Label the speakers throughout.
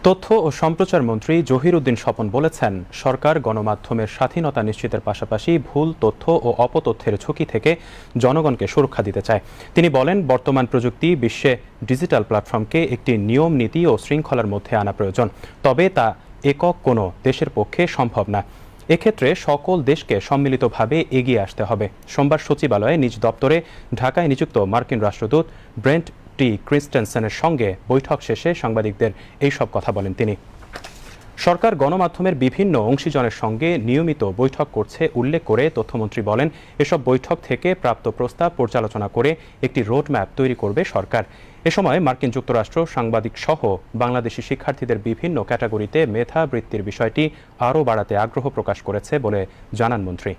Speaker 1: তথ্য ও সম্প্রচার মন্ত্রী জহির উদ্দিন স্বপন বলেছেন, সরকার গণমাধ্যমের স্বাধীনতা নিশ্চিতের পাশাপাশি ভুল তথ্য ও অপতথ্যের ঝুঁকি থেকে জনগণকে সুরক্ষা দিতে চায়। তিনি বলেন, বর্তমান প্রযুক্তি বিশ্বে ডিজিটাল প্ল্যাটফর্মকে একটি নিয়ম নীতি ও শৃঙ্খলার মধ্যে আনা প্রয়োজন, তবে তা একক কোনো দেশের পক্ষে সম্ভব না। এক্ষেত্রে সকল দেশকে সম্মিলিতভাবে এগিয়ে আসতে হবে। সোমবার সচিবালয়ে নিজ দপ্তরে ঢাকায় নিযুক্ত মার্কিন রাষ্ট্রদূত ব্রেন্ট টি ক্রিস্টেনসেনের সঙ্গে বৈঠক শেষে সাংবাদিকদের এইসব কথা বলেন তিনি। সরকার গণমাধ্যমের বিভিন্ন অংশীজনের সঙ্গে নিয়মিত বৈঠক করছে উল্লেখ করে তথ্যমন্ত্রী বলেন, এসব বৈঠক থেকে প্রাপ্ত প্রস্তাব পর্যালোচনা করে একটি রোডম্যাপ তৈরি করবে সরকার। এ সময় মার্কিন যুক্তরাষ্ট্র সাংবাদিক সহ বাংলাদেশি শিক্ষার্থীদের বিভিন্ন ক্যাটাগরিতে মেধা বৃত্তির বিষয়টি আরও বাড়াতে আগ্রহ প্রকাশ করেছে বলে জানান মন্ত্রী।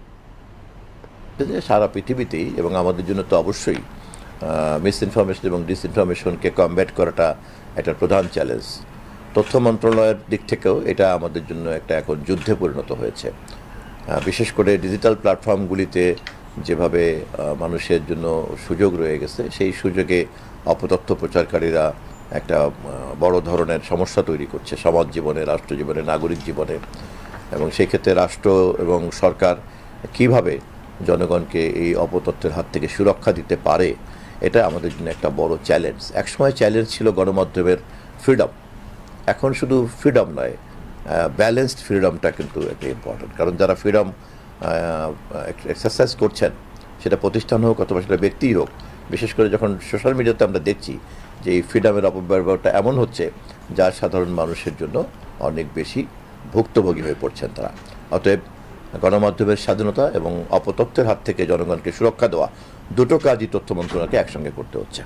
Speaker 2: সারা পৃথিবীতেই এবং আমাদের জন্য তো অবশ্যই মিসইনফরমেশন এবং ডিসইনফরমেশনকে কমব্যাট করাটা একটা প্রধান চ্যালেঞ্জ। তথ্য মন্ত্রণালয়ের দিক থেকেও এটা আমাদের জন্য একটা এখন যুদ্ধে পরিণত হয়েছে। বিশেষ করে ডিজিটাল প্ল্যাটফর্মগুলিতে যেভাবে মানুষের জন্য সুযোগ রয়ে গেছে, সেই সুযোগে অপতথ্য প্রচারকারীরা একটা বড় ধরনের সমস্যা তৈরি করছে সমাজ জীবনে, রাষ্ট্র জীবনে, নাগরিক জীবনে। এবং সেই ক্ষেত্রে রাষ্ট্র এবং সরকার কিভাবে জনগণকে এই অপতথ্যের হাত থেকে সুরক্ষা দিতে পারে, এটা আমাদের জন্য একটা বড় চ্যালেঞ্জ। একসময় চ্যালেঞ্জ ছিল গণমাধ্যমের ফ্রিডম, এখন শুধু ফ্রিডম নয়, ব্যালেন্সড ফ্রিডমটা কিন্তু একটা ইম্পর্টেন্ট। কারণ যারা ফ্রিডম এক্সারসাইজ করছেন, সেটা প্রতিষ্ঠান হোক অথবা সেটা ব্যক্তিই হোক, বিশেষ করে যখন সোশ্যাল মিডিয়াতে আমরা দেখছি যে এই ফ্রিডমের অপব্যবহারটা এমন হচ্ছে যা সাধারণ মানুষের জন্য অনেক বেশি ভুক্তভোগী হয়ে পড়ছেন তারা। অতএব গণমাধ্যমের স্বাধীনতা এবং অপতথ্যের হাত থেকে জনগণকে সুরক্ষা দেওয়া, দুটো কাজই তথ্য মন্ত্রণালয়কে একসঙ্গে করতে হচ্ছে।